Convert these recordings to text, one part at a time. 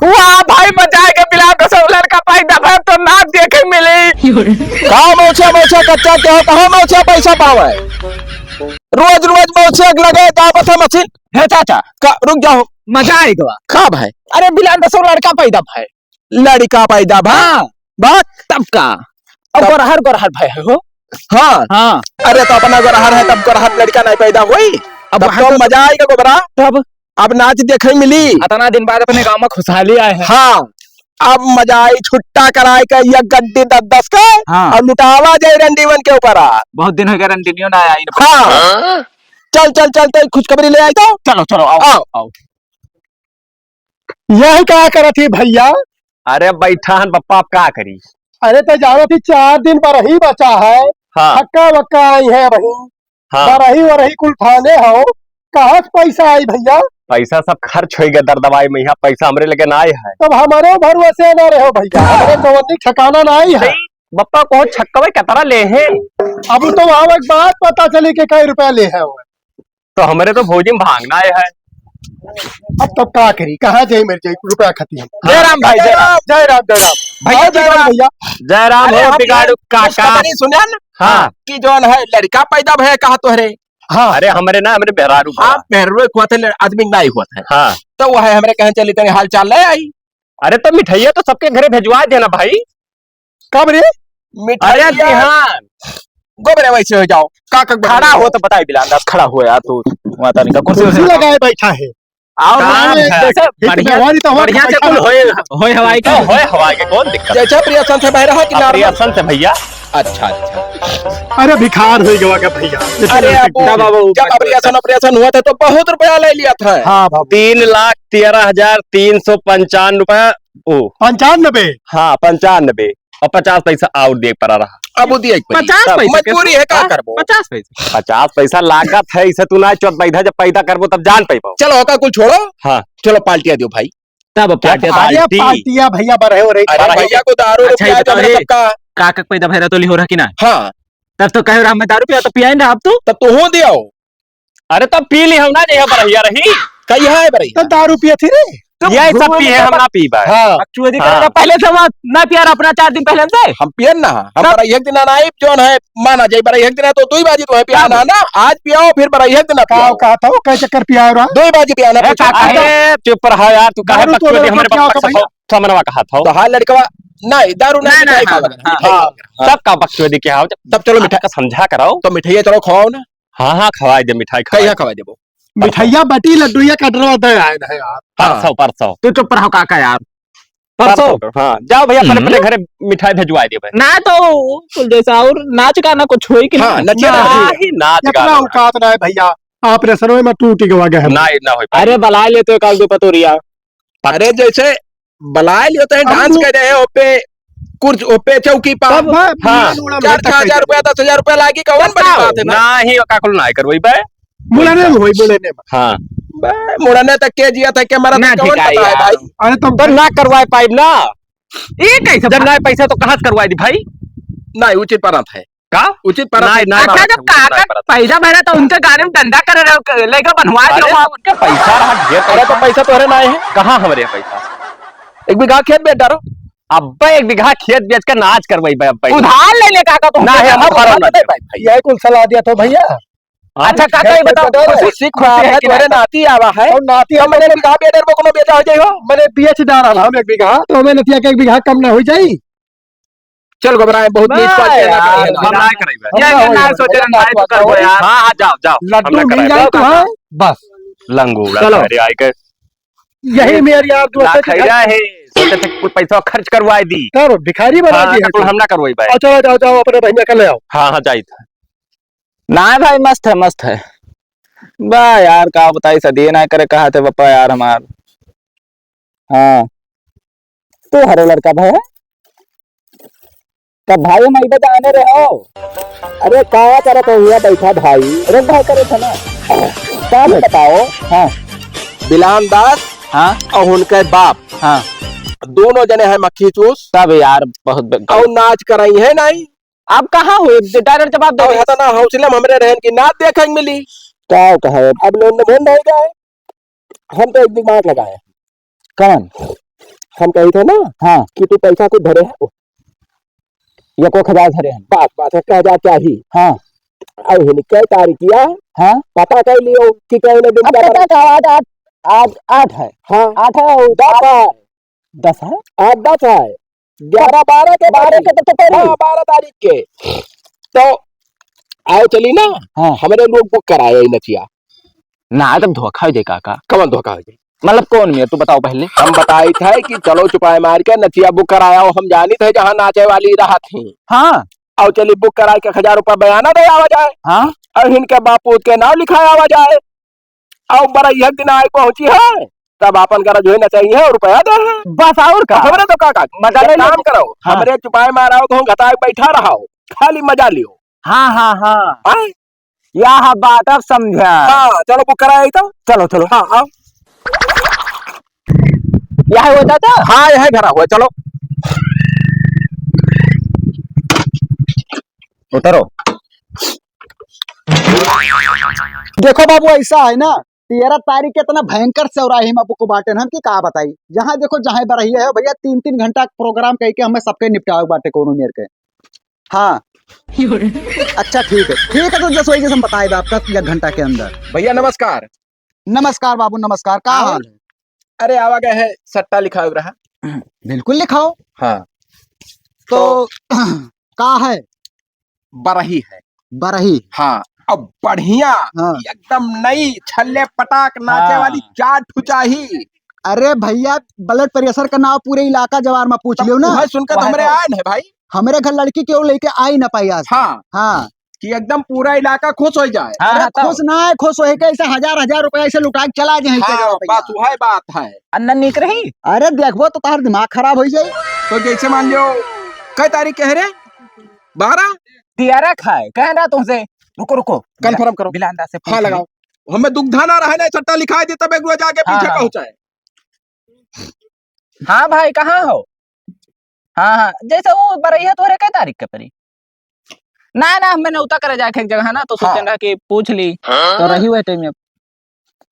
वाह भाई मजा आएगा बिलाल कसम लड़का पैदा भर तो नाच देखे मिली। कहाँ मोछे मोछे कच्चा के हो, कहाँ मोछे पैसा पावे रोज रोज मोछे लगे दावत है मशीन है चाचा रुक जाओ मजा आएगा। का भाई अरे बिलाल कसम लड़का पैदा भाई लड़का पैदा भा हाँ बात तब का अब गोरहर भाई हो। हाँ हाँ अरे तो अपना गोरहर है तब गोरहर लड़का नहीं पैदा हुई अब तब तो मजा आएगा गोबरा। तब अब नाच देखे मिली इतना दिन बाद अपने गांव में खुशहाली आए हैं। हाँ अब मजा आई छुट्टा कराए का ये गड्डी 10-10 का हाँ। और लुटावा जाए रंडीवन के ऊपर बहुत दिन हो गया रंडीनियों ना आई। हाँ चल चल चल तो खुशखबरी ले आई तो चलो चलो आओ आओ। यही क्या करा थी भैया? अरे बैठा हन पप्पा आप का करी। अरे तो जानो थी 4 दिन पर ही बचा है। हाँ हक्का वक्का आई है वही हाँ बरही वरही कुल थाने हो। कहाँ से पैसा आई भैया? पैसा सब खर्च हो गया दर दवाई में, यहाँ पैसा हमरे लगे ना आए है। तब हमारे भरोसे न रहो भैया, हमारे कवनी ठिकाना ना आई है। बप्पा कौन छक्का भाई कतरा ले हैं। अब तो वहाँ एक बात पता चली कि कई रुपया ले है वो। तो हमारे तो भोजी में भागना आए है। अब तब क्या करी, कहाँ जाये मेरे जाये रुपया खती है। जय राम भाई जय राम जय राम जय राम भैया जय राम भैया। जय राम अरे हो हम बिगाड़ू काका। खुशखबरी सुने न हाँ कि जौन है लड़का पैदा भय कहा तोहरे। हाँ अरे हमारे ना हमरे बेहरारू आप मेहरुए हुआ थे आदमी नहीं हुआ था हाँ तो वह है हमरे कहे चली तनी हाल चाल ले आई। अरे तो मिठाइया तो सबके घरे भेजवा देना भाई। कब रे? मिठाई अरे बिहान गोबरे वैसे हो जाओ काका खड़ा हो तो बताइए बिलाल दास खड़ा हुआ यार तू माता नहीं का कुर्सी कुर्सी लगाए बैठा है। आओ काम है। जैसे बढ़िया बढ़िया से कुल होए हवाई तो का होए हवा के कौन दिक्कत। जैसे प्रियसन से बह रहा कि नार प्रियसन से भैया। अच्छा अच्छा अरे भिखार हो गया क्या भैया? अरे जब ऑपरेशन हुआ था तो बहुत रुपया ले लिया था। हाँ बाबू 3,13,355 रुपया। ओ 95। हाँ 95 और 50 पैसा और दे पड़ा रहा। अब दिए 50 पैसे मजबूरी है क्या करबो 50 पैसे 50 पैसा लागत है इसे तू ना चौथ पैदा जब पैदा करबो तब जान पाइबो। चलो का कुछ छोड़ो हाँ चलो पार्टियां दो भाई। तब क्या अरे पार्टी? पार्टियां भैया बड़े हो रही। अरे भैया को दारू अच्छा, रुपया ये बताओ जब ये। सबका काका पैदा भैरा तो हो रहा कि ना हाँ तब तो कहे रहा मैं दारू पिया तो पिया ना अब तब तो हो दियो अरे तब पी ली हम ना जय बढ़िया रही। कही है बरई तो दारू पिए थी रे। ये सब पी है हम ना पी बा। हाँ हाँ। पहले से मत ना पिया रहा अपना 4 दिन पहले से। हम पियन ना हम तब- बरई एक दिन ना आइब जोन है माना जाए बरई एक दिन तो 2 बाजी तो है पियाना ना आज पियाओ फिर बरई एक दिन कहा कहा था वो कई चक्कर पिया रहा। 2 बाजी पियाना ए, काका, अरे चुप रहा यार तू काहे दारू तो बकचोदी लोग हमारे क्या पापा होगा का समनवा कहा था। तो हाल लड़का नहीं दारू नहीं नहीं, मिठाई हाँ, खाओ। हाँ, हाँ, सब का बकचोदी क्या हो तब चलो मिठाई का समझा कराओ। तो मिठाई चलो खाओ ना हाँ हाँ खवाए दे मिठाई कहिया खवाए खवा देबो मिठाइया बटी लड्डूया कटरा दे आए है यार। परसों परसों तू चुप रहो काका यार। परसों हाँ जाओ भैया अपने अपने घरे मिठाई भेजवा दे भाई। ना तो जैसा और नाच गाना कुछ हो ही कि हाँ नहीं? नचिया ना, ना ही नाच इतना गाना औकात ना है भैया। ऑपरेशन में टूट गया गया है। ना ना हो अरे बला ले तो एक दो पतोरिया अरे जैसे बलाए लियो तो डांस कर रहे हो पे कुर्ज ओपे चौकी पर तब हाँ। 4,000 रुपया 10,000 रुपया लागी कौन बड़ी बात है ना ही काकुल ना कर वही बे। मुलाने में होई बोले ने। हाँ मुड़ने तक के जिया तक के मरा ना तक कौन ठीक है पता है यार। भाई। अरे तुम तो ना करवाए पाइब ना ये कैसे जब ना पैसा तो कहाँ से करवाए दी भाई। नहीं उचित परत है का उचित परत है। नहीं, अच्छा जब काका पैसा भरा तो उनके गाने में डंडा कर रहे लेकर बनवा अरे दो उनका पैसा रहा ढेर अरे तो पैसा तो नहीं है कहाँ हमारे यहाँ पैसा। 1 बीघा खेत बेच डालो अब 1 बीघा खेत बेच कर नाच करवाई भाई अब पैसा उधार ले ले काका तो ना है हम भरो ना दे। यही कुल सलाह दिया तो भैया। अच्छा काका ये बताओ खुशी खुशी है तुम्हारे नाती आवा है और नाती तो मैंने बीघा बेडर में कोनो बेचा हो जाएगा। मैंने बीएच डाला हम 1 बीघा तो हमें नतिया के 1 बीघा कम ना हो जाई। चल घबराए बहुत नीच पास के ना करे हम ना ना कराई ये ना सोचे ना तो कर दो यार। हाँ हाँ जाओ जाओ लड्डू मिल जाए तो है बस। लंगूड़ा चलो। अरे आए के यही मेरे यार ना दोस्त खैरा है सोचे थे कुल पैसा खर्च करवाए दी। तब भिखारी बना हाँ, दिया कुल हम ना करवाई भाई। और चलो जाओ जाओ अपने भैया कर ले आओ। हाँ हाँ जाई था ना भाई मस्त है वाह यार का बताई सदी ना करे कहा थे पापा यार हमार। हाँ तो हरे लड़का भाई है कब भाई मैं बता आने रहे हो। अरे क्या करे तो हुआ बैठा भाई रुक भाई करे थे ना क्या बताओ। हाँ बिलान दास हाँ और उनके बाप हाँ दोनों जने हैं मक्खी चूस तब यार बहुत और नाच कराई है नहीं अब कहाँ हुए डायरेक्ट जवाब दो। और हतना हौसले में हमरे रहन की नाच देखने मिली क्या कहे अब लोग मन नहीं गए हम तो 1 दिमाग लगाए कौन हम कही थे ना हाँ कि तू पैसा को धरे है ये को खजा धरे हैं बात है कह जा चाहिए हाँ अब हिन कई तारीख किया हाँ पता कर लियो कि कई दिन अब पता का आज 8 है हाँ 8 है और 10 है 10 है 8-10 है 11-12 के 12 के तो पहले हाँ 12 तारीख के तो आए चली ना हाँ हमारे लोग बुक कराए नचिया ना तब धोखा हो जाए काका कमन धोखा हो जाए मतलब कौन में तू बताओ पहले हम बताई थे कि चलो चुपाए मार के नचिया बुक कराया और हम जानी थे जहाँ नाचे वाली राह थी हाँ और चली बुक करा के 1000 रुपया बयाना दे आवा जाए हाँ और इनके बापू के नाम लिखाया आवा जाए और बड़ा एक दिन आई पहुंची है तब अपन करा जो है ना चाहिए और रुपया दे है बस और का हमरे तो काका बता ले काम करो हाँ। हमरे चुपाए मारा तो हम घटा बैठा रहा खाली मजा लियो हाँ हाँ हाँ हाँ यह बात अब समझा हाँ चलो बुक कराया तो चलो चलो हाँ हाँ यह होता था हाँ यह घरा हुआ चलो उतरो देखो बाबू ऐसा है ना 13 तारीख के इतना भयंकर चौराहे में आपको बांटे हम की कहा बताई जहाँ देखो जहाँ बरही है भैया 3-3 घंटा प्रोग्राम कह के हमें सबके निपटावे बाटे कोनो मेर के हाँ अच्छा ठीक है तो जैसे वही जैसे हम बताए आपका 1 घंटा के अंदर भैया नमस्कार नमस्कार बाबू नमस्कार का हाल है अरे आवा गए है सट्टा लिखा हुआ रहा बिल्कुल लिखाओ हाँ तो का है बरही है बरही हाँ अब बढ़िया हाँ एकदम नई छल्ले पटाक नाचे हाँ। वाली 4 ठुचाही अरे भैया ब्लड प्रेशर का नाम पूरे इलाका जवार में पूछ लियो ना वह सुनकर तो वह हमरे तो- आए है भाई हमारे घर लड़की क्यों लेके आई ना पाई आज तक। हाँ हाँ कि एकदम पूरा इलाका खुश हो जाए हाँ अरे हाँ तब खुश ना है खुश होए के ऐसे 1000 रुपया ऐसे लुटा के चला जाए हाँ बस वह बात है अन्ना निक रही अरे देखबो तो तार दिमाग खराब हो जाए तो जैसे मान लियो कई तारीख कह रहे 12 तियारा खाए कह रहा तुमसे रुको रुको कंफर्म करो बिलांदा से पूछ हाँ ली। लगाओ हमें दुग्धाना रहा ना सट्टा लिखा दी तब एक रोज आके हाँ, पीछे हाँ। पहुंचाए हाँ भाई कहाँ हो हाँ हाँ जैसे वो बरैया तोरे कई तारीख के परी ना ना मैंने उतर करे जाके एक जगह ना तो हाँ। सोचन रहा कि पूछ ली तो रही हुए टाइम में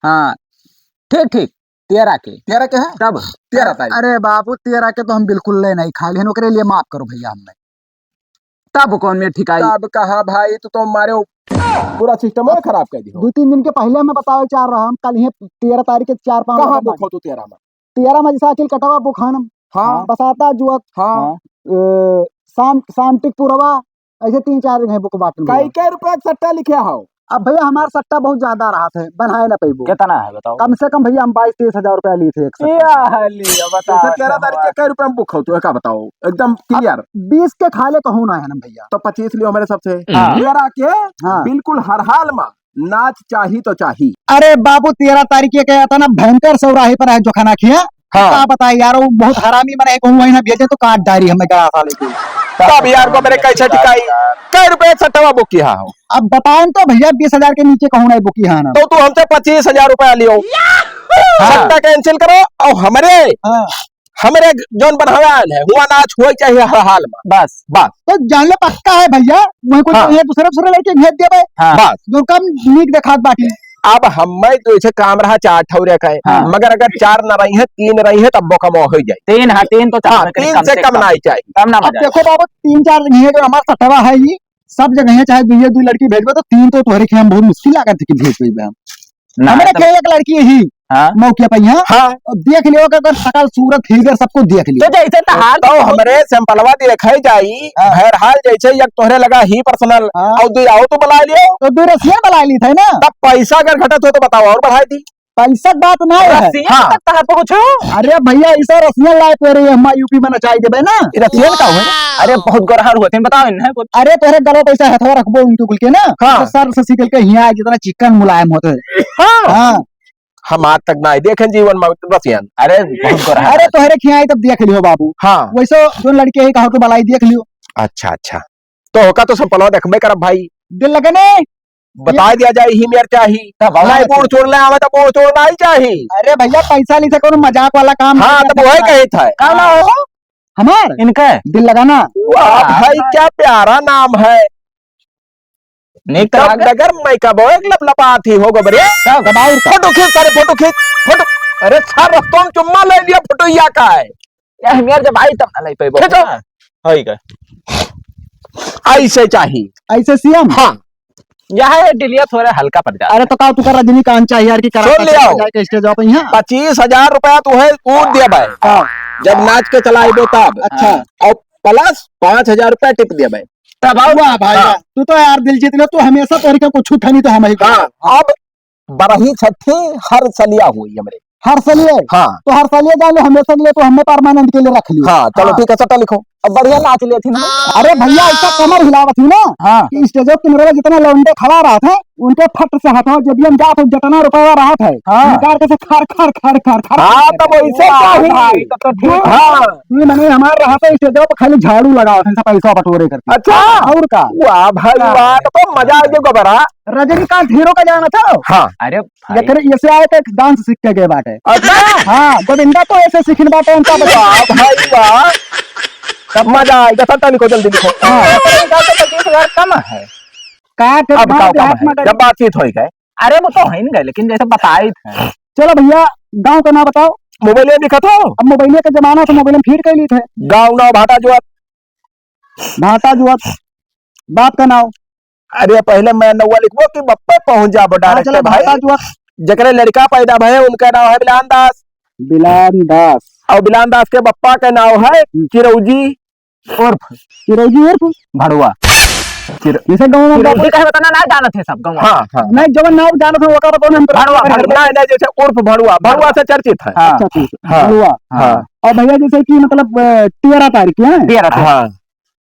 हाँ ठीक ठीक 13 के 13 के है तब 13 तारीख अरे बाबू 13 के तो हम बिल्कुल ले नहीं खा लेन ओकरे लिए माफ करो भैया हमें तब कौन में ठिकाई अब कहा भाई तो हमारे पूरा सिस्टम है खराब कर दिया 2-3 दिन के पहले मैं बताओ चाह रहा हम कल ही 13 तारीख के 4-5 कहाँ बुक हो तू 13 में 13 में जैसा अकिल कटवा बुखानम हाँ बसाता जुआ हाँ शांतिक पुरवा ऐसे 3-4 दिन है बुक बाटन कई रुपए का सट्टा लिखे हो अब भैया हमारा सट्टा बहुत ज्यादा रहा था बनाए ना पैबो कितना है बताओ कम से कम भैया हम 22-23 हजार रुपया ली थे एक सट्टा। तो 13 तारीख के कई रुपए में बुक हो तू क्या बताओ एकदम क्लियर 20 के खाले कहूँ ना है ना भैया तो 25 लियो हमारे सबसे हाँ। 13 के हाँ। बिल्कुल हर हाल में नाच चाही तो चाही अरे बाबू 13 तारीख के गया था ना भयंकर चौराहे पर है जो खाना खिया क्या बताए यार वो बहुत हरामी बने कहूँ वही ना भेजे तो काट डायरी हमें गया साले की तब यार को मेरे कैसे टिकाई कई रुपए सट्टा बुक किया हो अब बताएं तो भैया 20,000 के नीचे कहूँ ना बुक यहाँ ना तो तू हमसे 25,000 रुपया लियो सट्टा कैंसिल करो और हमारे जोन बनवाया है हुआ नाच हुआ चाहिए हर हाल में बस बस तो जान ले पक्का है भैया वही कुछ हाँ। दूसरे लड़के भेज देवे हाँ। बस जो कम नीक देखात बाटी अब हमें तो इसे काम रहा 4 ठौरे का है हाँ। मगर अगर 4 न रही है 3 रही है तब वो कम हो जाए 3 हाँ 3 तो हाँ 3 से कम ना ही चाहिए कम ना अब देखो बाबू 3-4 जगह है जो हमारा सटवा है ये सब जगह है चाहे दुई लड़की भेजबे तो 3 तो तुम्हारे खेम बहुत मुश्किल लागत है कि भेज पेबे हम हमारे खेल एक लड़की ही हाँ मौके पे यहाँ हाँ देख लियो अगर सकल सूरत फिगर सबको देख लियो तो जैसे तहार तो हमरे सैंपलवा दिखाई जाई हर हाल जैसे एक तोहरे लगा ही पर्सनल हाँ। और दो आओ तो बुला लियो तो दो रसिया बुला ली थे ना तब पैसा अगर घटत हो तो बताओ और बढ़ाई दी पैसा की बात ना है रस्सियाँ हाँ। तक तहार पहुँचो अरे भैया ऐसा रसिया लाए पे रही हम यूपी में नचाई देबे ना रतियन का हुआ अरे बहुत गरहार हुए थे बताओ इन्हें कुछ अरे तेरे गलो पैसा हथवा रखबो उनके गुल के ना हाँ। तो सर से निकल के यहाँ जितना चिकन मुलायम होते हैं हाँ हम आज तक ना देखे जीवन में रतियन अरे बहुत गरहार अरे तोहरे खियाई तब देख लियो बाबू हाँ वैसे जो लड़के है कहो तो बलाई देख लियो अच्छा अच्छा तो होका तो सैंपलवा देखबे करब भाई दिल लगने बता दिया जाए ही मेर चाही नहीं बूढ़ छोड़ना आवे तो बूढ़ छोड़ना ही चाहिए अरे भैया पैसा ली से कोनो मजाक वाला काम हाँ नहीं तब वही करना। कही था काम ना हो हमार इनका दिल लगाना वाह भाई क्या प्यारा नाम है निक तब तरह नगर मैं कब एक लपलपाती हो गबरे फोटो खींच सारे फोटो खींच फोटो अरे सर रस्तों में चुम्मा ले लिया फोटो या का है यार मेर जब आई तब ना नहीं पे खींचो। होई का ऐसे चाहिए। ऐसे सीएम। हाँ यह डिलिया थोड़ा हल्का पड़ जाता अरे तो का तू कर रजनीकांत चाहिए यार की करा सुन लियो। जाके स्टेज पे यहाँ। 25,000 रुपया तू है कूद दिया भाई। हाँ। जब नाच के चला दो तब। अच्छा। और प्लस 5,000 रुपया टिप दिया भाई। तब आओ वाह भाई वाह, तू तो यार दिल जीत ले, तू हमेशा तोरी का कुछ नहीं तो हम ही हाँ अब बरही छठी हर सलिया हुई हमरे। हर सलिए। हाँ तो हर सलिए जान लो, हमेशा के लिए तो हमने परमानेंट के लिए रख लिया। हाँ चलो ठीक है सट्टा लिखो। अब बढ़िया नाच लिए थी ना। अरे भैया ऐसा कमर हिलावत थी ना हाँ कि स्टेज पे मेरे जितना लौंडे खड़ा रहा था उनके फट से हाथों जब हम जात जितना रुपया रहा था हाँ। निकाल के से खर खर खर खर खर। हाँ तब वैसे चाहिए। तब तो ठीक। हाँ ये मैंने हमारे रहा था स्टेज पे खाली झाड़ू लगाओ था पैसा बटोरे करके। अच्छा। और का वाह भाई वाह तो मजा आ गया बड़ा। रजनीकांत हीरो का जाना था। हाँ अरे ये फिर ऐसे आए थे डांस सीख के गए बाटे। अच्छा। हाँ गोविंदा तो ऐसे सीखने बाटे उनका बता। वाह भाई वाह तब मजा आएगा। सट्टा लिखो जल्दी लिखो। 25,000 कम है। का के अब गाँव बताओ देहात कब में है? जब बातचीत होई गए। अरे वो तो है नहीं लेकिन जैसे बताई थे। चलो भैया गांव का नाम बताओ। मोबाइल दिखा तो अब मोबाइल का जमाना तो मोबाइल फीड कर ली थे। गाँव ना भाटा जो। भाटा जुआत बाप का नाम। अरे पहले मैं नौवा लिखबो कि बप्पे पहुंच जाबो हाँ, डायरेक्ट चलो भाई। भाटा जुआत। जकरे लड़का पैदा भये उनका नाम है बिलान दास। बिलान दास और बिलान दास के बप्पा का नाम है चिरौजी उर्फ चिरौजी उर्फ भड़ुआ। जैसे गाँव में बाप- चिरौजी का बताना ना जाना थे सब गाँव। हाँ हाँ नहीं जब नाम जाना था वो का बताओ हम भड़ुआ, भड़ुआ। नहीं नहीं जैसे उर्फ भड़ुआ भड़ुआ से चर्चित है। हाँ अच्छा ठीक है हाँ। भड़ुआ। हाँ और भैया जैसे कि मतलब 13 तारीख है। दिया रहता है। हाँ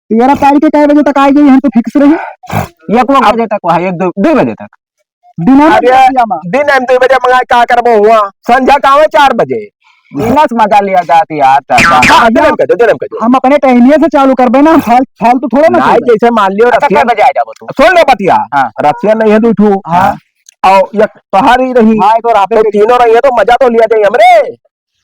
13 तारीख के कई बजे तक आई गई हम तो फिक्स रही। 1 बजे तक वहाँ 1-2 बजे तक। दिना में अरे क्या माँ? दिन एम 2 बजे मंगा क्या करबो हुआ संध्या काम है 4 बजे। दिनस मजा लिया जाती यार चाचा। हाँ जन्म कर दो। हम अपने टाइमिए से चालू कर देना फालतू थोड़ा ना नहीं चलेगा। जैसे मान लियो अच्छा रसिया क्या बजे आ जाओ तू। सुन ले बतिया। हाँ। रसिया नहीं है दूठू। हाँ। और एक पहाड़ी रही। हाँ तो रात तो तीनों रही है तो मजा तो लिया जाए हमरे।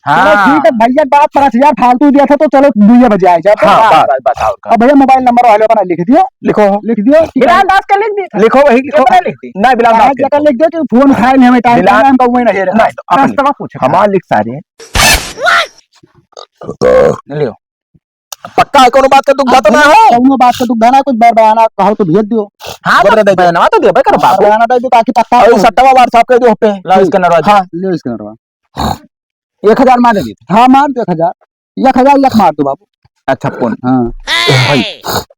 चलो ठीक है भैया बात 5,000 फालतू दिया था तो चलो 2 बजे आ जाए। हाँ, बस बताओ का। अब भैया मोबाइल नंबर वाले बना लिख दियो। लिखो बिलान दास का लिख दी था। लिखो वही लिखो। कितना लिख दी? नहीं बिलान दास के जगह लिख दो कि फोन उठाए नहीं हमें टाइम बिलान- टाइम का वही नहीं नहीं तो अपन लिख। रास्ता पूछ हमार लिख सारे लियो। पक्का है कोनो बात का दुख तो ना हो। कौनो बात का दुख ना कुछ बार बयाना कहो तो भेज दियो। हाँ बदले दे दो। ना तो दे भाई कर बाबू। बयाना दे दो ताकि पक्का और सट्टावा व्हाट्सएप के जो पे लो इसके नरवा। हाँ ले इसके नरवा 1000 मार दी। हाँ मार दो 1,000 1,000 मार दो बाबू। अच्छा फोन। हाँ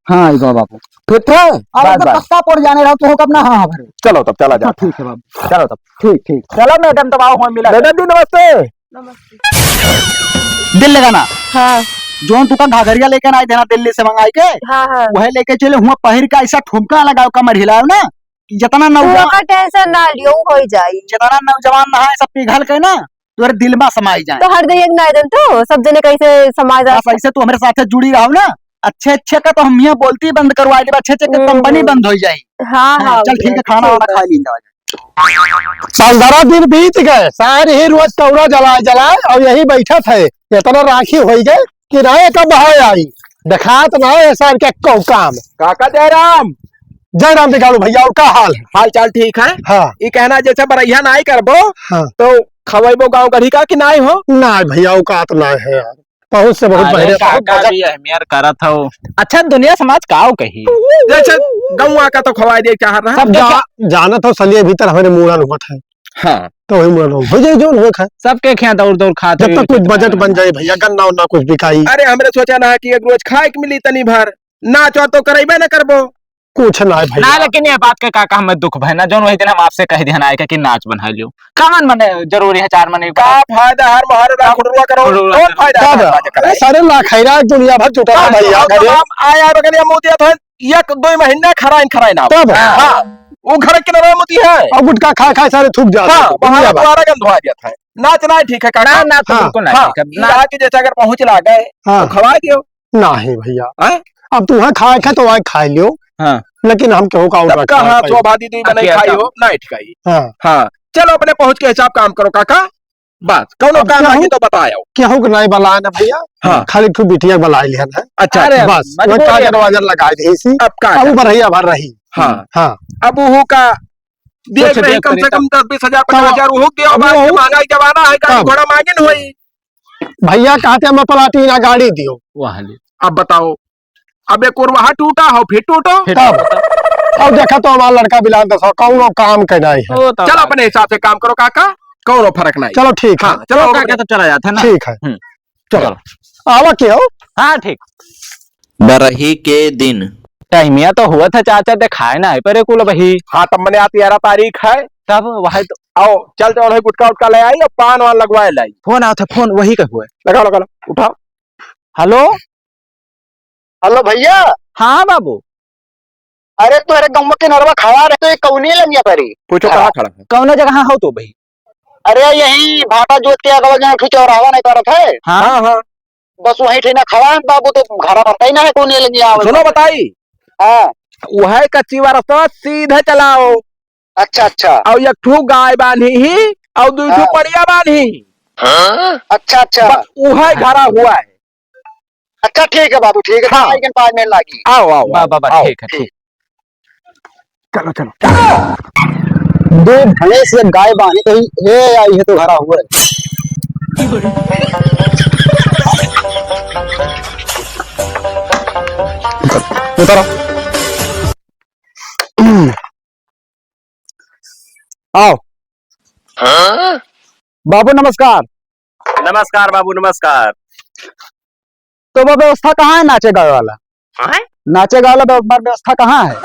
हाँ इधर बाबू फिर थे अब बस, अगर बस। पक्का पड़ जाने रहो तो हो कब ना हाँ हाँ भरे। चलो तब चला जा। ठीक है बाबू चलो तब। ठीक ठीक। चलो मैडम तब आओ हम मिला। मैडम जी नमस्ते। दिल लगाना हाँ जोन तुका घाघरिया लेकर आए देना दिल्ली से मंगाई के हाँ हाँ वह लेके चले हुआ पहिर का ऐसा ठुमका लगाओ कमर हिलाओ ना कि जितना नौजवान का टेंशन ना लियो हो जाई। जितना नौजवान नहाए सब पिघल के ना तुम्हारे दिल में समाई जाए। तो हर दिन एक ना दिन तो सब जने कैसे समाज बस ऐसे तू हमारे साथ जुड़ी रहो ना अच्छे अच्छे का तो हम यहाँ बोलती बंद करवा दे अच्छे अच्छे का कंपनी बंद हो जाए। हाँ हाँ चल ठीक है खाना वाना खा लीजिए। 15 दिन बीत गए सारे ही रोज कौरा जलाए और यही बैठा थे इतना राखी हो गए किराए का बहाय आई दिखात ना है सर के कौ काम। काका जयराम जयराम दिखाड़ू भैया और का हाल है? हाल चाल ठीक है। हाँ ये कहना जैसे बरैया नाई करबो हाँ तो खवैबो गांव गढ़ी का कि नाई हो। ना भैया औकात ना है यार बहुत से बहुत अरे बहरे काका भी अहमियत करत हो। अच्छा दुनिया समाज काओ कही। जैसे गौवा का तो खवाई दे चाह रहा है। सब जानत हो सलिए भीतर हमारे मूड़न हुआ था हाँ तो वही मूड़न हो जाए जो हो खाए सबके खेत दौड़ दौड़ खाते जब तक कुछ बजट बन जाए भैया गन्ना उन्ना कुछ बिकाई अरे हमरे सोचा ना कि एक रोज खाए के मिली तनी भर नाच और तो करेबे न करबो। कुछ ना है ना भैया लेकिन ये बात के काका हमें दुख भय ना जोन वही दिन हम आपसे कह दिया ना कि नाच बना लियो कामन मने जरूरी है 4 महीने का फायदा हर महर राखुड़वा करो खुड़ुआ कौन फायदा क्या है बा? बाजा कराए? अरे सारे लाखैरा दुनिया भर जुटा था भैया और घरे तमाम आया बगलिया मोतिया था 1-2 महीना खराइन ना तब हाँ वो घर के नाम मोती है। और गुटका खा खा सारे थूक जाते हाँ हैं। वहाँ दुनिया भर। दोबारा गंध धोआ दिया था नाचना ठीक है काका। ना तो हाँ, बिल्कुल हाँ नहीं ना कि जैसे अगर पहुंच ला गए हाँ तो खवा दियो। नहीं भैया हैं? अब तू वहाँ खाए खा तो वहाँ खा लियो हाँ लेकिन हम केहू का तब ऑर्डर कहाँ शोभादी दी बनाई अच्छा, खाई अच्छा। हो ना ठिकाई। हाँ हाँ चलो अपने पहुंच के हिसाब काम करो काका बस कौनो अब काम क्या आगे हो? तो बताओ। केहू के नहीं बलाए ना भैया हाँ। खाली तू बिटिया बलाई लिया है अच्छा अरे बस मजबूरी वो है। काजर वाजर लगा दी सी अब का अब बढ़िया भर रही हाँ हाँ अब वो का देख कुछ रही देख कम से करी कम 10-20 हजार 50 हजार वो दिया अब बाद वो- के महंगाई जमाना है गाड़ी तब। घोड़ा मांगे न होई। भैया कहते मैं प्लाटीना गाड़ी दियो। वहाँ ले अब बताओ, अब एक और वहाँ टूटा हो फिर टूटो। तब अब देखा तो हमारा लड़का बिलान दस कौनो काम करना है। चलो अपने हिसाब से काम करो काका, कौनो फर्क नहीं। चलो ठीक है। हाँ चलो क्या तो चला जाता है ना। ठीक है चलो आवा क्यों। हाँ ठीक। बरही के दिन टाइमिया तो हुआ था चाचा ते खाए ना पर कुल वही हाँ तब मैंने 13 तारीख है, तब वही तो आओ चल चलो गुटका उटका ले आई और पान वान लगवाए लाई। फोन आओ था, फोन वही का हुआ। लगाओ लगाओ उठाओ। हेलो हेलो भैया, हाँ बाबू, अरे तो अरे गम के नरवा खड़ा रहे तो ये कौनी लंगिया परी। पूछो कहाँ खड़ा है। कौन जगह हो तो भाई। अरे यही भाटा जोत के अगल जहाँ ठू चौराहा नहीं करत है, हाँ हाँ हाँ बस वही ठेना खड़ा है बाबू, तो घर पता ही ना है कौनी लंगिया आवे। सुनो बताई, हाँ वह कच्ची रास्ता सीधे चलाओ अच्छा अच्छा और एक ठू गाय बांधी ही और दू ठू पड़िया बांधी, अच्छा अच्छा वह घरा हुआ है। अच्छा ठीक है बाबू, ठीक है। हाँ। 5 मिनट लागी। आओ आओ बाबा आओ। ठीक है ठीक। चलो चलो दो भैंस एक गाय बानी तो ये आई है तो घरा हुआ है। उतरो। आओ बाबू नमस्कार। नमस्कार बाबू नमस्कार। तो वो व्यवस्था कहाँ है नाचे गावे वाला? हाँ? नाचे गावे वाला व्यवस्था कहाँ है?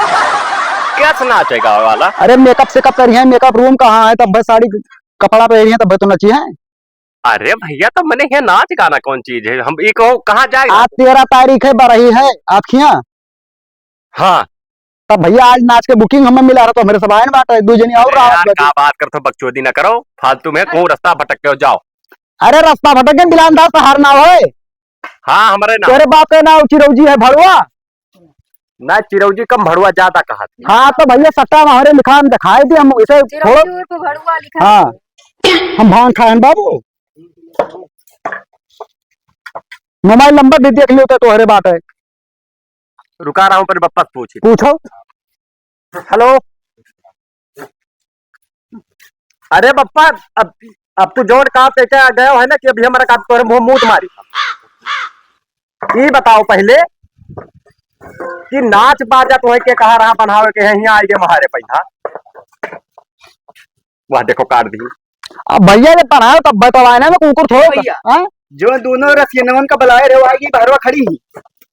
क्या नाचेगा वाला? अरे मेकअप सेकअप करिए, मेकअप रूम कहाँ है? तब भाई साड़ी कपड़ा पहनी है तब तो नची है। अरे भैया तो मैंने ये नाच गाना कौन चीज है, हम एक कहाँ जाएगा? आज 13 तारीख है, बरही है आपके यहाँ। हाँ तब भैया आज नाच के बुकिंग हमें मिला रहा तो मेरे सब आए ना बात है, 2 जनी और यार रावत क्या बात करते हो, बकचोदी न करो फालतू में, कौन रास्ता भटकते हो, जाओ। अरे रास्ता भटक गए, बिलानदार का हर नाव है। हाँ हमारे नाम तेरे बाप का नाम चिरौजी है भड़ुआ। ना चिरौजी कम भड़ुआ ज्यादा कहा थी। हाँ तो भैया सट्टा हमारे लिखा हम दिखाए थे, हम इसे थोड़ा भड़ुआ लिखा। हाँ हम भांग खाए बाबू। मोबाइल नंबर भी देख लियो तो हरे बात है। रुका रहा हूँ पर बप्पा से पूछी। पूछो। हेलो, अरे बप्पा अब तू जोड़ कहा पे क्या गया है ना कि अभी हमारा काम तोरे मुंह मूत मारी। ये बताओ पहले कि नाच बाजा तो है के कहा रहा बनावे के है, यहाँ आइए महारे पैसा वह देखो काट दी। अब भैया ने पढ़ाया तब बताया ना कुकुर भैया। थोड़ा। जो दोनों रसियनवन का बुलाए रहे आएगी भरवा खड़ी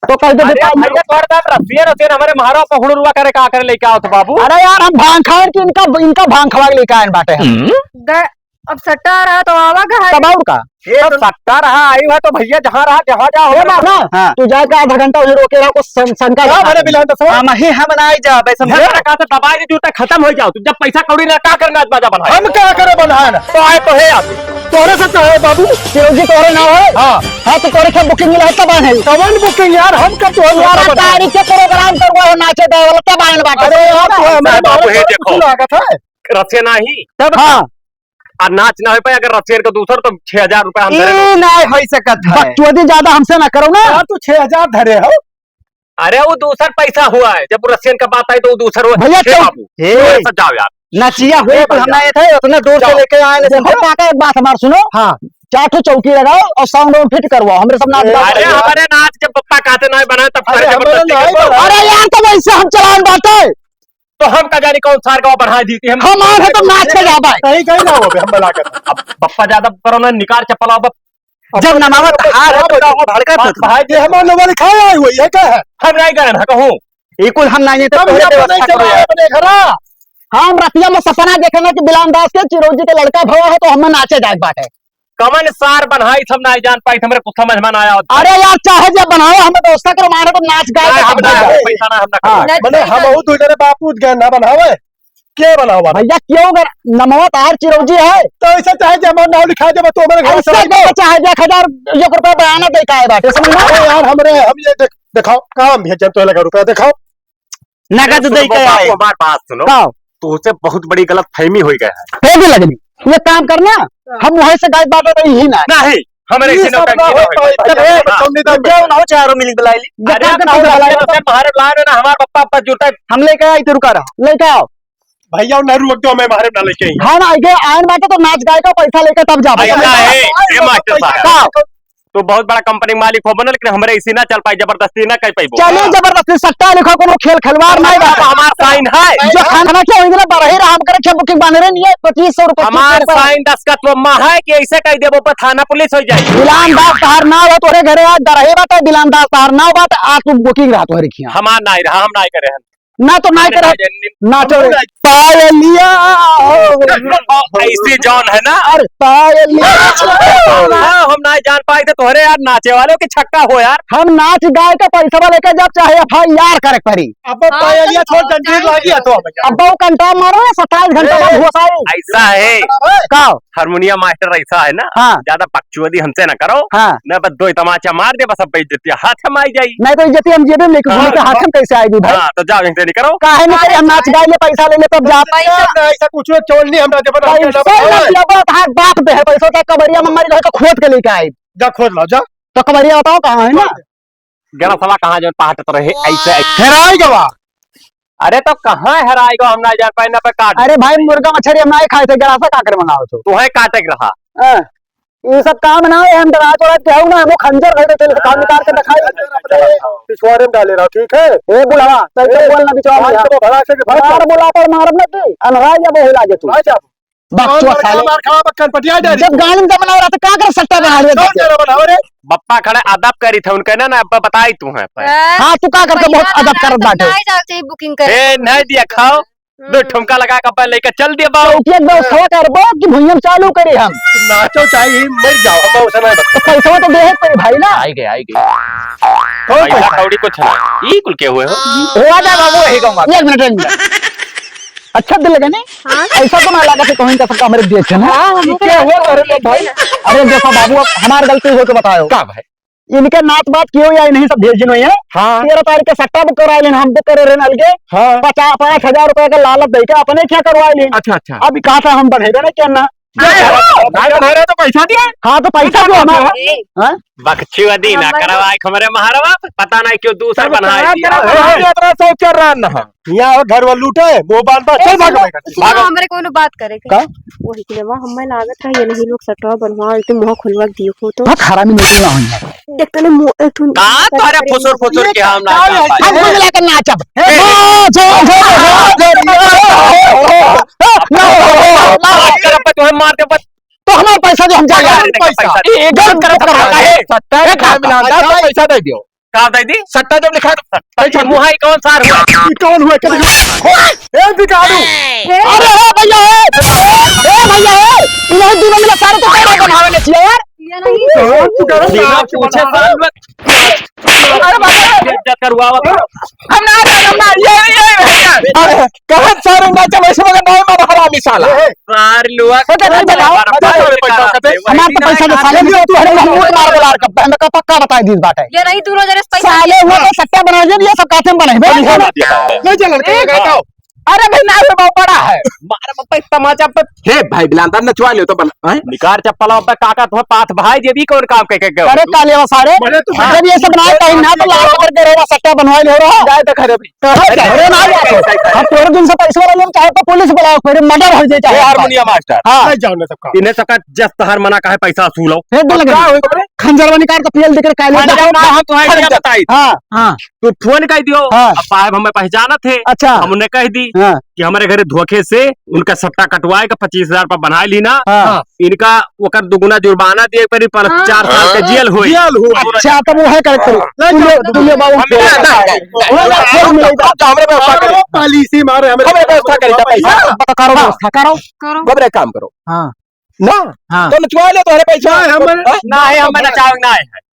तो कह दे भैया तोड़ रसियन हमारे महारा पहुड़ रुआ करे का करे लेके आओ तो बाबू। अरे यार हम भांग खाए कि इनका भांग खवा के लेके आए बाटे हम। अब सट्टा आ रहा तो आवा घर। तब और का ये तो सट्टा रहा आई हुआ तो भैया जहाँ रहा जहाँ जाओ हो ना हाँ। तू जाके आधा घंटा उन्हें रोके रहा कुछ शंका अरे बिलान दसो हम ही हम ना जा वैसे कहा से दबाई दी जूता खत्म हो जाओ, जब पैसा कौड़ी ना का करना बाजा बनाए हम क्या करे बनाए ना तो आए तो है आप तोरे से कहे बाबू चिरौजी तोरे ना है। हाँ तो तोरे के बुकिंग मिला है तब आए कवन बुकिंग यार, हम कब तो 12 तारीख के प्रोग्राम करवा है नाचे दे वाला तब आए बाटे। अरे यार तो हमारे बाबू है, बारे देखो। में लागत है। रसियन ही तब हाँ और नाच ना हो पाए, अगर रसियन को दूसर तो 6,000 रुपए हम धरे। ई ना हो सकत है। बकचोदी ज्यादा हमसे ना करो ना। यार तू 6,000 धरे हो। अरे वो दूसर पैसा हुआ है, जब रसियन का बात आई तो वो दूसर हुआ। भैया, हे तो- बाबू हे। थोड़ा सा जाओ यार। नचिया हुए तो हम आए थे उतने दूर से लेके आए ना। देखो काका एक बात हमार सुनो। हाँ 4 ठो चौकी लगाओ और साउंड में फिट करवाओ हमरे सब नाच गाओ। अरे हमारे नाच जब पप्पा कहते ना बनाए तब अरे करे हमारे जबरदस्ती नहीं करते हो। बनाए। अरे यार तो वैसे हम चलान बाटे तो हम का जाने कौन सार गाँव बढ़ा दी थी हम आए हैं तो नाच के जाबा। कहीं कहीं ना हो बे, हम बला कर अब पप्पा ज्यादा करो ना, निकाल चप्पल आओ जब नमावत हार है तो भड़का भाई ये हमारे नंबर खाए आए हुए, ये क्या है? हम नहीं करें ना कहूँ। इकुल हम नहीं तो तब तोरे यहाँ पर नहीं व्यवस्था करो चला यार। अपने घरा। हम रतिया में सपना देखे ना कि बिलान दास के चिरौजी के लड़का भवा है तो हमें नाचे जाए बाटे। कमन सार बनाई सब नहीं जान पाई, हमारे कुछ समझ में ना आया। अरे यार चाहे जब बनाओ हमें व्यवस्था करो, मारे तो नाच गाए के हम जाए। पैसा ना हम ना हाँ। करो। मैंने हम बहुत दूसरे बापू के ना बनावे क्या बनावा भैया क्यों अगर नमवा तार चिरौजी है तो ऐसा चाहे जब नाम लिखा जब तो हमारे घर ऐसे से दे चाहे 1,000 रुपए बयाना दे का है बाटे समझ में। अरे यार हमरे हम ये दिखाओ काम भेज तो लगा रुपया दिखाओ। नगद दे के आए। बापू, हमारी बात सुनो, बताओ तो उसे बहुत बड़ी गलत फहमी हो गया है। फिर भी लगनी ये काम करना हम वहीं से गाय बाटे तो यही ना नहीं हमारे ये इसी सब नौटंकी ना में हो हो गई। पाए। हाँ। जाओ ना हो चारों मिल बुलाई ली। अरे अब ना हमारे लाए ना हमारे पप्पा जूता हम लेके आए थे रुका रहा। लेके आओ। भैया ना रुक दो, मैं बाहर ना लेके आई। हम आगे आयन बाटे तो नाच गाय का पैसा लेके तब जा ऐसा है, ये मास्टर साहब। तू बहुत बड़ा कंपनी मालिक हो बनो, लेकिन हमरे इसी ना चल पाई, जबरदस्ती ना कर पाई। चलिए जबरदस्ती सट्टा लिखो कोनो खेल खिलवाड़ नहीं बाबा। हमार साइन है, जो खाना क्या होंगे ना बरही राम करे छे बुकिंग बन रहे नहीं है 2500 रुपए। हमार साइन दस्खत वो है कि ऐसे कह देबो पर थाना पुलिस हो जाए। दिलानदार तार ना हो तोरे घरे आज दरही बात है, दिलानदार तार ना हो बात आ तू बुकिंग रहा तो रिखिया हमार नहीं रहा, हम नहीं करे ना तो नहीं करे ना चोरे पायलिया ऐसी जॉन है ना। अरे पायलिया हम नहीं जान पाए थे तोहरे यार नाचे वालों की छक्का हो यार। हम नाच गाय का पैसा लेकर जब चाहे FIR करे पड़ी। अब पायलिया छोड़ जंजीर लागी है तो अब वो घंटा मारो 27 घंटा बाद घुसाओ। ऐसा है का हारमोनियम मास्टर ऐसा है ना, हाँ। ज्यादा पक्षुवदी हमसे ना करो। हाँ। न बस 2 तमाचा मार दे, बस अब बेइज्जती हाथ हम आई जाई। नहीं तो इज्जत हम जेबे में लेके घूमे के हाथ में कैसे आएगी भाई। हाँ तो जाओ इनसे नहीं करो। काहे नहीं करे हम नाच गाय ले पैसा ले तब जा ऐसा कुछ छोड़नी हमरा जब बाप दे है पैसा तो कबरिया में मरी तो खोद के लेके आए। जा खोद लो जा। तो कबरिया बताओ कहाँ है ना गला सवा कहाँ जो पहाड़ तो रहे ऐसे। हेराई गवा। अरे तो कहाँ हराएगा हम ना जान पाए ना पे काट। अरे भाई मुर्गा मछली हम नहीं खाए थे गिलासा काकर मंगाओ तो तू है काटे के रहा। ये सब काम ना है हम दराज और कहूं ना वो खंजर भर के काम निकाल के दिखाई पिछवाड़े में डाले रहो ठीक है। ए बुलावा सही से बोलना बिचारा भड़ा से मार बोला पर मारब ना की अनराय जब हो लागे तू बकचोद साले मार खा बक्कन पटिया डाली जब गाली में बना रहा था का कर सट्टा बना लिया तेरा बनाओ रे। बप्पा खड़े अदब करी थे उनके ना अब बताई तू है। हां तू का करके बहुत अदब करत बाटे नहीं जाते बुकिंग कर। ए नहीं दिया खाओ 2 ठुमका लगा के लेकर चल दिया बाबू। चौकी एक व्यवस्था करबो कि भुइयम चालू करी हम नाचो चाहिए मर जाओ हम उसे नहीं तो पैसा तो दे पड़ी भाई ना आई गए पैसा कौड़ी कुछ ना ई कुल के हुए हो हुआ ना बाबू यही कहूंगा 1 मिनट अच्छा दिल लगे नहीं ऐसा तो ना लगा कि कहीं का सबका हमारे देख है ना क्या हुआ अरे भाई अरे देखो बाबू हमारी गलती हो के बताओ का भाई इनके नाच बात क्यों या नहीं सब भेज है। हाँ। 13 तारीख के सट्टा बुक करवा लेन हम बुक करे रहे अलगे। हाँ। 50,000 रुपए का लालच दे के अपने क्या करवा लेन। अच्छा अभी कहा था हम बढ़ेगा ना क्या ना तो पैसा दिया। हाँ तो पैसा जो हमारा बख्शी ना करवाए हमारे महारावा पता नहीं क्यों दूसरा बनाया इतना सब चल रहा ना यहाँ घर वाल लूटे वो बाल बाल चल भागो सुनो हमरे कोनो बात करे का वही के लेवा हमें लागत है ये नहीं लोग सटवा बनवा इतने मुंह खुलवा दियो को तो बहुत हरामी नहीं ना होई देखते ने मुंह एठुन का तोरे फुसुर के हम ना हम को मिला के नाचब तो मार दे तो हमारा पैसा जो हम जाएगा पैसा एकदम पैसा दे दियो का दे दी सट्टा जब लिखा अच्छा मुहाई कौन सार हुआ कौन हुआ ए बिगाड़ू अरे भैया भैया ये दोनों मिला सारे तो पैसा बनावे ने चाहिए यार ये नहीं बिना पूछे साल में अरे बाबा इज्जत करवा हम ना ये कहां सारे नाचे वैसे मगर नहीं मारा हरामी साला सार लुआ हमारा तो पैसा दे साले में तू हरे महमूद मार बोला कर मैं का पक्का बता दी इस बात है ये नहीं दोनों जरे पैसा साले वो तो सट्टा बना दे ये सब काटे में बनाए नहीं चलन के गाता अरे भाई ना बहुत बड़ा है मार पप्पा तमाचा पर हे भाई बिलांतर नचवा लियो तो बन निकार चप्पल पे काका तो पाथ भाई जे भी कौन काम के अरे काले वो सारे जब ये सब बनाए कहीं ना तो लाल करके रहेगा सट्टा बनवा ले रहा जाए तो खरे भाई अरे ना हम पूरे दिन से पैसे वाला लेन चाहे तो पुलिस बुलाओ फिर मर्डर हो जाए चाहे हारमोनियम मास्टर हां नहीं जाओ ना सबका इन्हें सबका जस्ट हर मना का है पैसा वसूलो फिर दो लगे खंजर निकाल के पीएल दिख काले हम तो है बताई हां हां तू फोन कह दियो हाँ। अब साहब हमें पहचाना थे अच्छा हमने कह दी हां कि हमारे घरे धोखे से उनका सट्टा कटवाए का 25,000 पर बना ली ना हाँ। इनका वकर दुगुना जुर्माना दिए पर 4 साल के जेल हुई अच्छा तो वो है करेक्ट तुम बाबू हमरे व्यवस्था करो पॉलिसी मारे हमें हमरे व्यवस्था करी पैसा करो व्यवस्था करो करो गोबरे काम करो हां ना हाँ। तो नचवा ले तो हरे पैसा ना है हमें नचाव ना है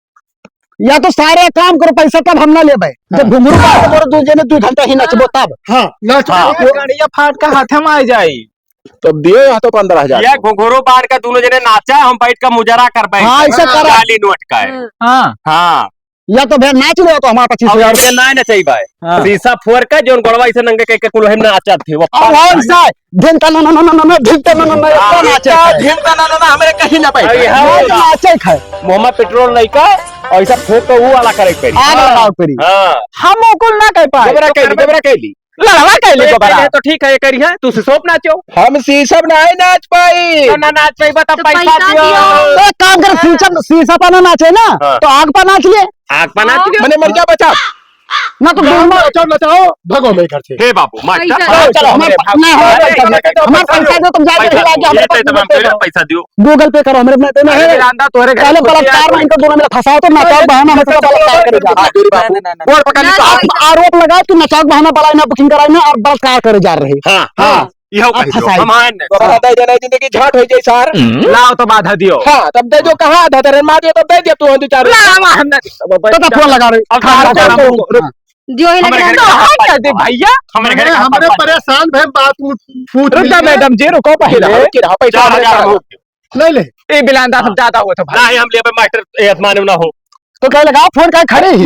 या तो सारे काम करो पैसा तब हम ना लेबे जब घुंघरू का मोर दूजे ने 2 घंटा ही नचबो तब हां नाच गाड़िया फाट का हाथ में आ जाई तो दियो या तो 15,000 ये घुंघरू बाढ़ का दोनों जने नाचा हम बैठ का मुजरा कर बैठे हाँ, ऐसा करो। गाली नोट का है हां हाँ या तो फिर नाच लो तो हमारा 25,000 अब ना चाहिए भाई शीशा फोड़ का जो गड़वा से नंगे कह के कुल हम नाचा थे वो और सा दिन ता ना दिन ता ना नाचे ढेमता ना हमरे कहीं ना पैसा नाचे खाए मोहम्मद पेट्रोल नहीं का ऐसा फोक वो वाला करे पड़ी आग लगाओ परी हां हम ओकुल ना कह पाए गोबरा कहली लड़वा कैले को बड़ा तो ठीक है ये करिए तू सिसोप नाचो हम शीशम नहीं नाच पाई ना नाच पाई बता तो पैसा पैसा दियो दियो। तो एक काम कर, शीशा पर ना नाचे ना हाँ। तो आग पर नाच लिए आग पर नाच दियो मैंने मर जा बचा ना तो नचाओ नचाओ भगो मेरे घर से। हे बाबू मास्टर पैसा हाँ, चलो हमारे पैसा दो, तुम जाके खिला के हमारे पास तमाम पैसा दो। पैसा दियो गूगल पे करो, हमारे देना है। पहले बलात्कार में इनको दोनों में फंसाओ तो नचाओ बहाना में तो बलात्कार करेगा। और पकड़ ली तो आप आरोप लगाओ कि नचाओ बहाना बलाई ना, बुकिंग कराई ना और बलात्कार करे जा रहे। हाँ हाँ। हाँ इहो कह दियो फसाई। हम आन बड़ा दे देना जिंदगी झाट हो जाए सार लाओ तो बाधा दियो हाँ तब दे जो कहा आधा तेरे मार दियो तब दे दिया तू दो चार तो फोन लगा रहे। अब खाना खाना जो ही हमारे लगे घर कहाँ कर दे भैया हमारे घर हमारे परेशान भे बात पूछ रुक जा मैडम जी, रुको पहले पैसा 4000 ले ले। ये बिलांदा सब ज्यादा हुआ था भाई। ना ही हम लिए मास्टर आसमान में ना हो तो क्या लगा फोन का खड़े ही।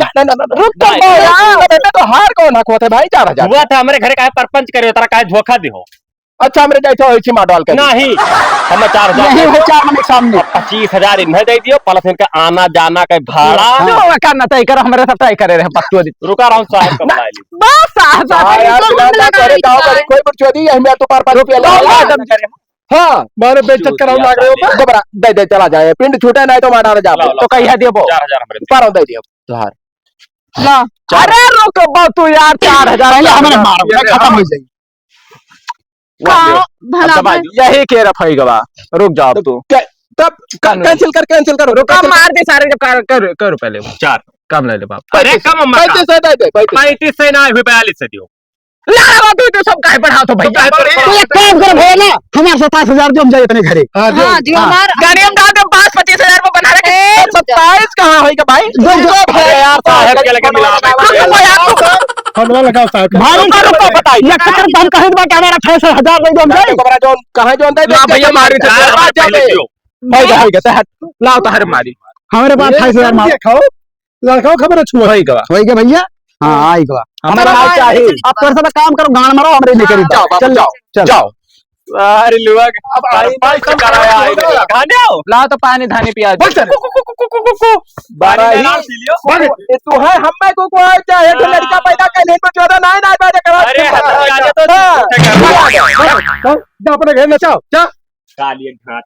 रुक तो यार बेटा तो हार कौन हक होता है भाई 4000 हुआ था हमारे घर का परपंच करे तारा का धोखा दियो अच्छा मेरे जैसे होई मार डाल के नहीं हम 4000 नहीं हो चार महीने सामने 25,000 इन्हें दे दियो प्लस इनका आना जाना का भाड़ा जो करना तय करो, हमारे सब तय करे रहे पत्तू दी रुका रहा हूँ साहब का बुला ली बस हाँ यार बिलांदा करे गांव का कोई बरचोदी है मैं तो पर पर रुपया हाँ मारे बेइज्जत कराओ लाग रहे हो। दोबारा दे दे चला जाए पिंड छूटे नहीं तो मार डाल जा तो कहिया दियो वो 4000 हमारे पर दे दियो तुहार ना। अरे रुको बो तू यार 4000 पहले हमारे मारो खत्म हो जाएगी। भला यही के रफाई गवा। रुक जाओ अब तू तब कैंसिल करो रुको मार दे सारे जब करो पहले 4 कम ले ले बाप। अरे कम मत 35 से दे दे 35 से ना हुई 42 से दियो लावा तू तो सब काहे बढ़ा तो भैया तो एक काम कर भैया ना, हमारे 27,000 जो हम जाए अपने घरे। हाँ जो हाँ जी हमार गाड़ी हम डाल दे 25,000 में बना रखे 27 कहाँ होएगा भाई यार साहब के लगे मिला हमला लगाओ साहब का। भाई रुको बताइए। ये चक्कर तो हम कहे बात हमारा 6,000 दे दो हम जाए। दोबारा जो कहाँ जो अंदर ना भैया मारी तो पहले दियो होएगा तहत लाओ तो हर मारी हमारे पास 28,000 मार खाओ लड़काओ खबर छुआ होएगा होएगा भैया। हाँ आएगा हमारा माल चाहिए। आप तो ऐसा काम करो, गान मारो हमरे लेकर चल जाओ चल जाओ अरे लुआ अब पैसा कराया आएगा खाने आओ लाओ तो पानी धानी पिया दो। तू है हमें को चाहे लड़का पैदा कर ले को 14 ना पैदा करा अरे आगे तो जा अपने घर नचाओ जा। काली घाट